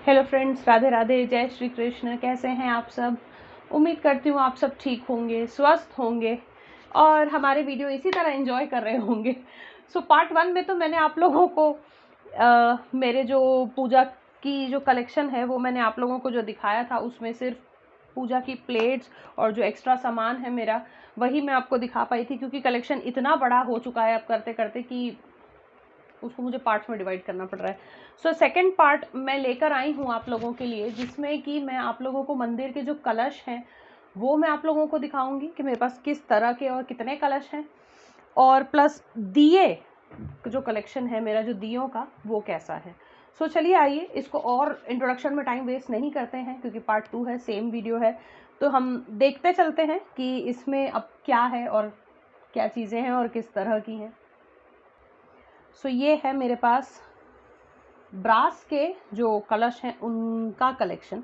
Hello friends, Radhe Radhe, जय श्री कृष्ण। कैसे हैं आप सब? उम्मीद करती हूँ आप सब ठीक होंगे, स्वस्थ होंगे और हमारे वीडियो इसी तरह एंजॉय कर रहे होंगे। सो पार्ट 1 में तो मैंने आप लोगों को मेरे जो पूजा की जो कलेक्शन है वो मैंने आप लोगों को जो दिखाया था, उसमें सिर्फ पूजा की प्लेट्स और जो एक्स्ट्रा सामान है मेरा, वही मैं आपको दिखा पाई थी, क्योंकि कलेक्शन इतना बड़ा हो चुका है अब करते करते कि उसको मुझे पार्ट्स में डिवाइड करना पड़ रहा है। सो सेकंड पार्ट मैं लेकर आई हूँ आप लोगों के लिए, जिसमें कि मैं आप लोगों को मंदिर के जो कलश हैं वो मैं आप लोगों को दिखाऊंगी कि मेरे पास किस तरह के और कितने कलश हैं, और प्लस दिए जो कलेक्शन है मेरा, जो दियों का, वो कैसा है। सो चलिए आइए, इसको और इंट्रोडक्शन में टाइम वेस्ट नहीं करते हैं, क्योंकि पार्ट 2 है, सेम वीडियो है, तो हम देखते चलते हैं कि इसमें अब क्या है और क्या चीज़ें हैं और किस तरह की हैं। सो ये है मेरे पास ब्रास के जो कलश हैं उनका कलेक्शन।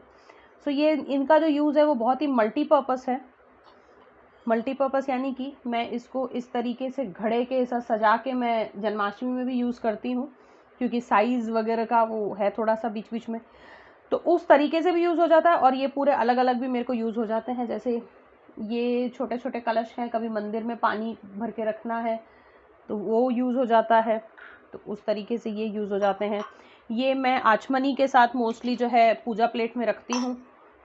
सो ये इनका जो यूज़ है वो बहुत ही मल्टीपर्पज़ है। मल्टीपर्पज़ यानी कि मैं इसको इस तरीके से घड़े के साथ सजा के मैं जन्माष्टमी में भी यूज़ करती हूँ, क्योंकि साइज़ वगैरह का वो है थोड़ा सा बीच बीच में, तो उस तरीके से भी यूज़ हो जाता है। और ये पूरे अलग अलग भी मेरे को यूज़ हो जाते हैं, जैसे ये छोटे छोटे कलश हैं, कभी मंदिर में पानी भर के रखना है तो वो यूज़ हो जाता है, तो उस तरीके से ये यूज़ हो जाते हैं। ये मैं आचमनी के साथ मोस्टली जो है पूजा प्लेट में रखती हूँ,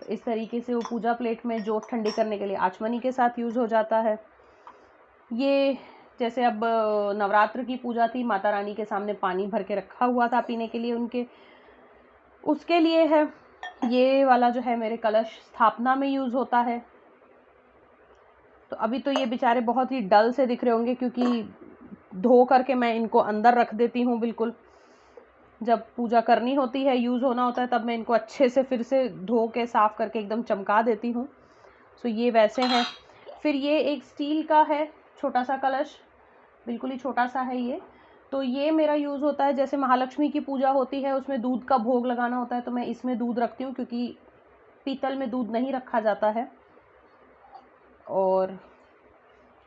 तो इस तरीके से वो पूजा प्लेट में जो ठंडी करने के लिए आचमनी के साथ यूज़ हो जाता है। ये जैसे अब नवरात्र की पूजा थी, माता रानी के सामने पानी भर के रखा हुआ था पीने के लिए उनके, उसके लिए है। ये वाला जो है मेरे कलश स्थापना में यूज़ होता है। तो अभी तो ये बेचारे बहुत ही डल से दिख रहे होंगे, क्योंकि धो करके मैं इनको अंदर रख देती हूँ। बिल्कुल जब पूजा करनी होती है, यूज़ होना होता है, तब मैं इनको अच्छे से फिर से धो के साफ़ करके एकदम चमका देती हूँ। सो ये वैसे हैं। फिर ये एक स्टील का है छोटा सा कलश, बिल्कुल ही छोटा सा है ये। तो ये मेरा यूज़ होता है, जैसे महालक्ष्मी की पूजा होती है, उसमें दूध का भोग लगाना होता है, तो मैं इसमें दूध रखती हूँ, क्योंकि पीतल में दूध नहीं रखा जाता है। और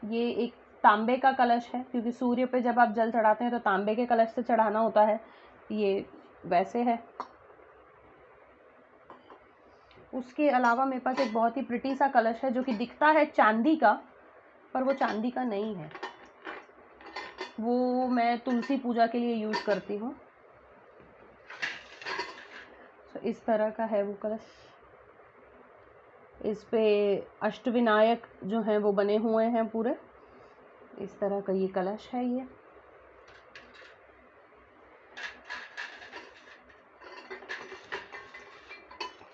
ये एक तांबे का कलश है, क्योंकि सूर्य पे जब आप जल चढ़ाते हैं तो तांबे के कलश से चढ़ाना होता है। ये वैसे है। उसके अलावा मेरे पास एक बहुत ही प्रिटी सा कलश है, जो कि दिखता है चांदी का, पर वो चांदी का नहीं है। वो मैं तुलसी पूजा के लिए यूज़ करती हूँ। तो इस तरह का है वो कलश। इस पे अष्टविनायक जो हैं वो बने हुए हैं पूरे। इस तरह का ये कलश है ये।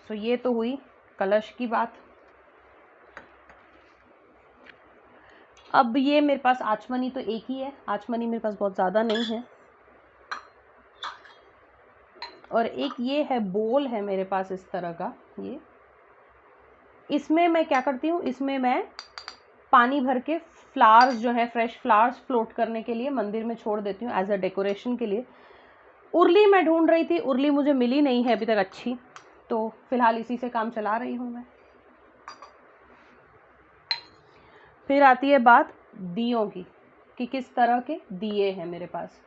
तो ये तो हुई कलश की बात। अब ये मेरे पास आचमनी तो एक ही है, आचमनी मेरे पास बहुत ज़्यादा नहीं है। और एक ये है बोल है मेरे पास इस तरह का। ये इसमें मैं क्या करती हूँ, इसमें मैं पानी भर के फ्लावर्स जो है, फ्रेश फ्लावर्स फ्लोट करने के लिए मंदिर में छोड़ देती हूँ एज अ डेकोरेशन के लिए। उर्ली मैं ढूंढ रही थी, उर्ली मुझे मिली नहीं है अभी तक अच्छी, तो फिलहाल इसी से काम चला रही हूँ मैं। फिर आती है बात दियों की, कि किस तरह के दिए हैं मेरे पास।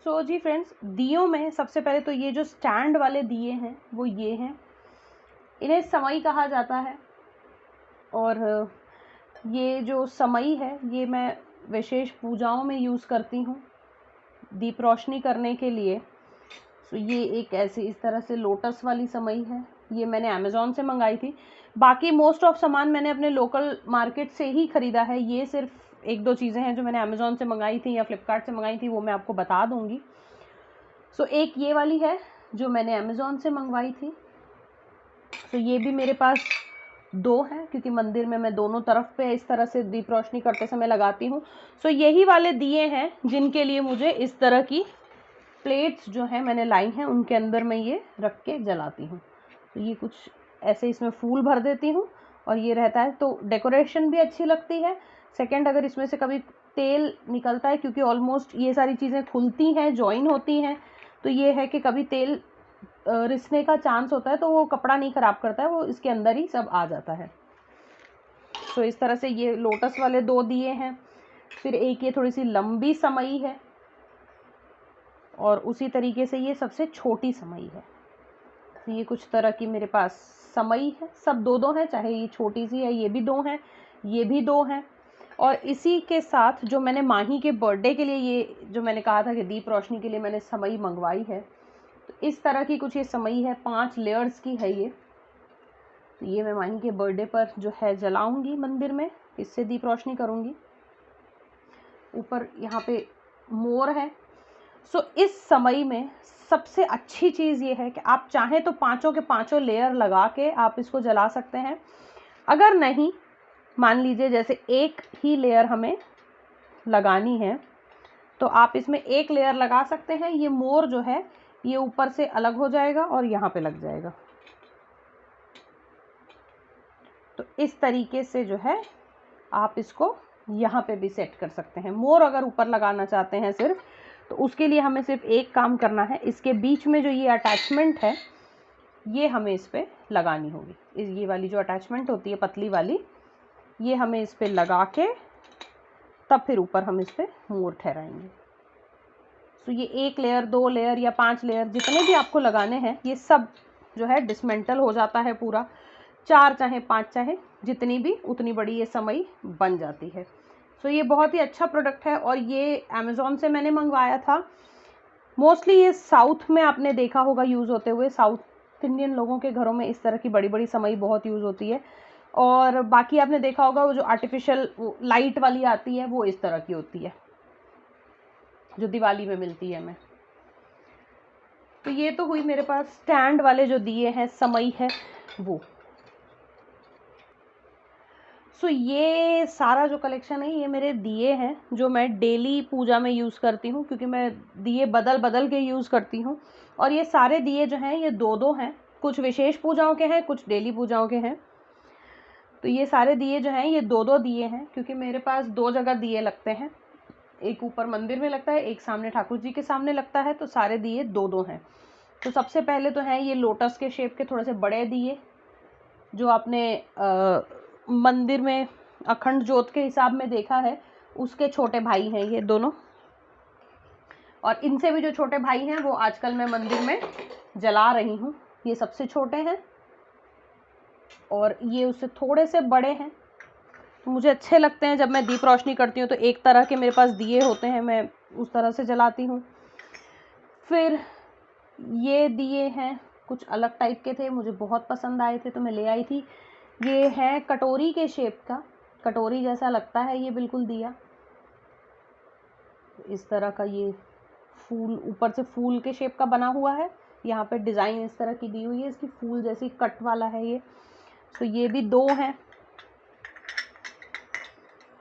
सो जी फ्रेंड्स, दियों में सबसे पहले तो ये जो स्टैंड वाले दिए हैं वो ये हैं। इन्हें समई कहा जाता है, और ये जो समई है ये मैं विशेष पूजाओं में यूज़ करती हूँ दीप रोशनी करने के लिए। सो ये एक ऐसी इस तरह से लोटस वाली समई है, ये मैंने अमेज़ॉन से मंगाई थी। बाकी मोस्ट ऑफ सामान मैंने अपने लोकल मार्केट से ही ख़रीदा है। ये सिर्फ एक दो चीज़ें हैं जो मैंने अमेज़ॉन से मंगाई थी या फ्लिपकार्ट से मंगाई थी, वो मैं आपको बता दूँगी। सो एक ये वाली है जो मैंने अमेज़ॉन से मंगवाई थी। तो ये भी मेरे पास दो हैं, क्योंकि मंदिर में मैं दोनों तरफ पे इस तरह से दीप रोशनी करते समय लगाती हूँ। सो यही वाले दिए हैं जिनके लिए मुझे इस तरह की प्लेट्स जो हैं मैंने लाई हैं, उनके अंदर मैं ये रख के जलाती हूँ। तो ये कुछ ऐसे इसमें फूल भर देती हूँ और ये रहता है, तो डेकोरेशन भी अच्छी लगती है। सेकंड, अगर इसमें से कभी तेल निकलता है, क्योंकि ऑलमोस्ट ये सारी चीज़ें खुलती हैं, जॉइन होती हैं, तो ये है कि कभी तेल रिसने का चांस होता है, तो वो कपड़ा नहीं ख़राब करता है, वो इसके अंदर ही सब आ जाता है। तो इस तरह से ये लोटस वाले दो दिए हैं। फिर एक ये थोड़ी सी लंबी समई है, और उसी तरीके से ये सबसे छोटी समई है। तो ये कुछ तरह की मेरे पास समई है, सब दो दो हैं, चाहे ये छोटी सी है, ये भी दो हैं, ये भी दो हैं। और इसी के साथ जो मैंने माही के बर्थडे के लिए, ये जो मैंने कहा था कि दीप रोशनी के लिए मैंने समई मंगवाई है, तो इस तरह की कुछ ये समई है, 5 लेयर्स की है ये। तो ये मैं माही के बर्थडे पर जो है जलाऊंगी मंदिर में, इससे दीप रोशनी करूंगी। ऊपर यहाँ पे मोर है। सो इस समई में सबसे अच्छी चीज़ ये है कि आप चाहें तो पांचों के पांचों लेयर लगा के आप इसको जला सकते हैं। अगर नहीं, मान लीजिए जैसे एक ही लेयर हमें लगानी है, तो आप इसमें एक लेयर लगा सकते हैं। ये मोर जो है ये ऊपर से अलग हो जाएगा और यहाँ पे लग जाएगा। तो इस तरीके से जो है आप इसको यहाँ पे भी सेट कर सकते हैं। मोर अगर ऊपर लगाना चाहते हैं सिर्फ, तो उसके लिए हमें सिर्फ एक काम करना है, इसके बीच में जो ये अटैचमेंट है ये हमें इस पर लगानी होगी। ये वाली जो अटैचमेंट होती है पतली वाली, ये हमें इस पर लगा के तब फिर ऊपर हम इस पर मोर ठहराएंगे। तो ये 1 लेयर, 2 लेयर या 5 लेयर जितने भी आपको लगाने हैं, ये सब जो है डिसमेंटल हो जाता है पूरा। 4 चाहे 5 चाहे जितनी भी, उतनी बड़ी ये समई बन जाती है। तो ये बहुत ही अच्छा प्रोडक्ट है और ये अमेज़ॉन से मैंने मंगवाया था। मोस्टली ये साउथ में आपने देखा होगा यूज़ होते हुए। साउथ इंडियन लोगों के घरों में इस तरह की बड़ी बड़ी समई बहुत यूज़ होती है। और बाकी आपने देखा होगा वो जो आर्टिफिशियल लाइट वाली आती है वो इस तरह की होती है, जो दिवाली में मिलती है हमें। तो ये तो हुई मेरे पास स्टैंड वाले जो दिए हैं, समई है वो। सो ये सारा जो कलेक्शन है ये मेरे दिए हैं जो मैं डेली पूजा में यूज़ करती हूँ, क्योंकि मैं दिए बदल बदल के यूज़ करती हूँ। और ये सारे दिए जो हैं ये 2-2 हैं, कुछ विशेष पूजाओं के हैं, कुछ डेली पूजाओं के हैं। तो ये सारे दिए जो हैं ये 2-2 दिए हैं, क्योंकि मेरे पास 2 जगह दिए लगते हैं। एक ऊपर मंदिर में लगता है, एक सामने ठाकुर जी के सामने लगता है। तो सारे दिए 2-2 हैं। तो सबसे पहले तो हैं ये लोटस के शेप के थोड़े से बड़े दिए, जो आपने मंदिर में अखंड ज्योत के हिसाब में देखा है, उसके छोटे भाई हैं ये दोनों। और इनसे भी जो छोटे भाई हैं वो आजकल मैं मंदिर में जला रही हूँ। ये सबसे छोटे हैं और ये उससे थोड़े से बड़े हैं। तो मुझे अच्छे लगते हैं जब मैं दीप रोशनी करती हूँ तो एक तरह के मेरे पास दिए होते हैं, मैं उस तरह से जलाती हूँ। फिर ये दिए हैं कुछ अलग टाइप के थे, मुझे बहुत पसंद आए थे तो मैं ले आई थी। ये है कटोरी के शेप का, कटोरी जैसा लगता है ये बिल्कुल दिया। इस तरह का ये फूल, ऊपर से फूल के शेप का बना हुआ है। यहाँ पे डिज़ाइन इस तरह की दी हुई है, इसकी फूल जैसी कट वाला है ये। तो ये भी 2 हैं।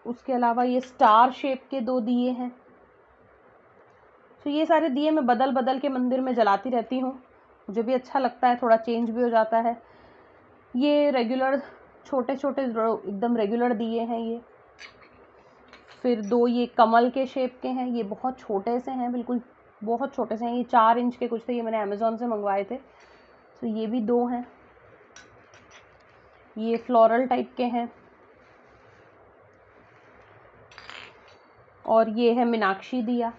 उसके अलावा ये स्टार शेप के 2 दिए हैं। तो ये सारे दिए मैं बदल बदल के मंदिर में जलाती रहती हूँ, मुझे भी अच्छा लगता है, थोड़ा चेंज भी हो जाता है। ये रेगुलर छोटे छोटे एकदम रेगुलर दिए हैं ये। फिर 2 ये कमल के शेप के हैं, ये बहुत छोटे से हैं, बिल्कुल बहुत छोटे से हैं। ये 4 इंच के कुछ थे, ये मैंने अमेज़ॉन से मंगवाए थे। तो ये भी 2 हैं। ये फ्लोरल टाइप के हैं। और ये है मीनाक्षी दिया,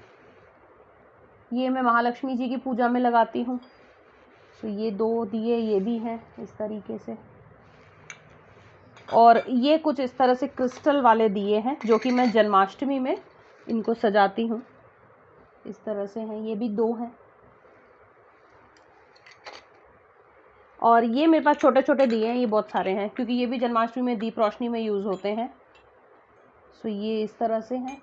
ये मैं महालक्ष्मी जी की पूजा में लगाती हूँ। तो ये 2 दिए ये भी हैं इस तरीके से। और ये कुछ इस तरह से क्रिस्टल वाले दिए हैं जो कि मैं जन्माष्टमी में इनको सजाती हूँ। इस तरह से हैं, ये भी 2 हैं। और ये मेरे पास छोटे छोटे दिए हैं, ये बहुत सारे हैं क्योंकि ये भी जन्माष्टमी में दीप रोशनी में यूज़ होते हैं। सो ये इस तरह से हैं,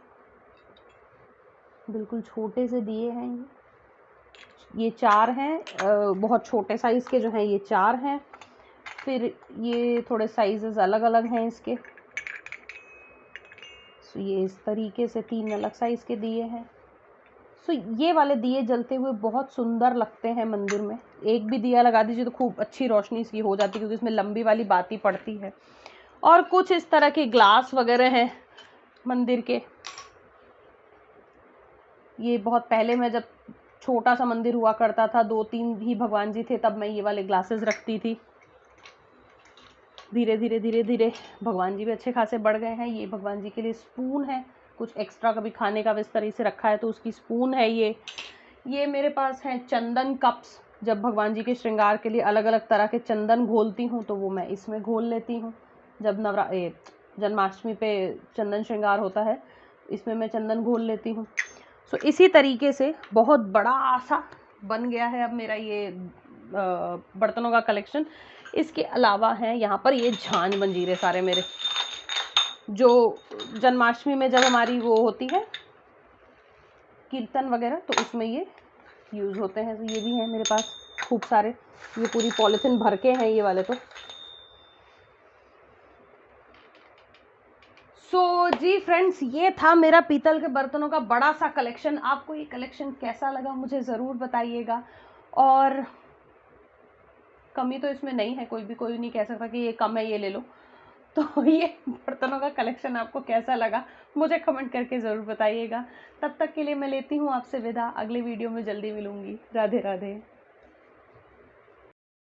बिल्कुल छोटे से दिए हैं ये 4 हैं। बहुत छोटे साइज़ के जो हैं ये 4 हैं। फिर ये थोड़े साइजेस अलग अलग हैं इसके। सो ये इस तरीके से 3 अलग साइज़ के दिए हैं। सो ये वाले दिए जलते हुए बहुत सुंदर लगते हैं मंदिर में। एक भी दिया लगा दीजिए तो खूब अच्छी रोशनी सी हो जाती है, क्योंकि इसमें लंबी वाली बाती पड़ती है। और कुछ इस तरह के ग्लास वगैरह हैं मंदिर के। ये बहुत पहले मैं जब छोटा सा मंदिर हुआ करता था, 2-3 ही भगवान जी थे, तब मैं ये वाले ग्लासेस रखती थी। धीरे धीरे धीरे धीरे भगवान जी भी अच्छे खासे बढ़ गए हैं। ये भगवान जी के लिए स्पून है, कुछ एक्स्ट्रा कभी खाने का इस तरह से रखा है तो उसकी स्पून है ये। ये मेरे पास हैं चंदन कप्स। जब भगवान जी के श्रृंगार के लिए अलग अलग तरह के चंदन घोलती हूँ तो वो मैं इसमें घोल लेती हूँ। जब जन्माष्टमी पे चंदन श्रृंगार होता है, इसमें मैं चंदन घोल लेती हूँ। सो इसी तरीके से बहुत बड़ा सा बन गया है अब मेरा ये बर्तनों का कलेक्शन। इसके अलावा हैं यहाँ पर ये झांझ मंजीरे सारे मेरे, जो जन्माष्टमी में जब हमारी वो होती है कीर्तन वगैरह, तो उसमें ये यूज़ होते हैं। तो ये भी हैं मेरे पास खूब सारे, ये पूरी पॉलिथीन भर के हैं ये वाले तो। जी फ्रेंड्स, ये था मेरा पीतल के बर्तनों का बड़ा सा कलेक्शन। आपको ये कलेक्शन कैसा लगा मुझे ज़रूर बताइएगा। और कमी तो इसमें नहीं है, कोई नहीं कह सकता कि ये कम है ये ले लो। तो ये बर्तनों का कलेक्शन आपको कैसा लगा मुझे कमेंट करके ज़रूर बताइएगा। तब तक के लिए मैं लेती हूँ आपसे विदा, अगले वीडियो में जल्दी मिलूंगी। राधे राधे।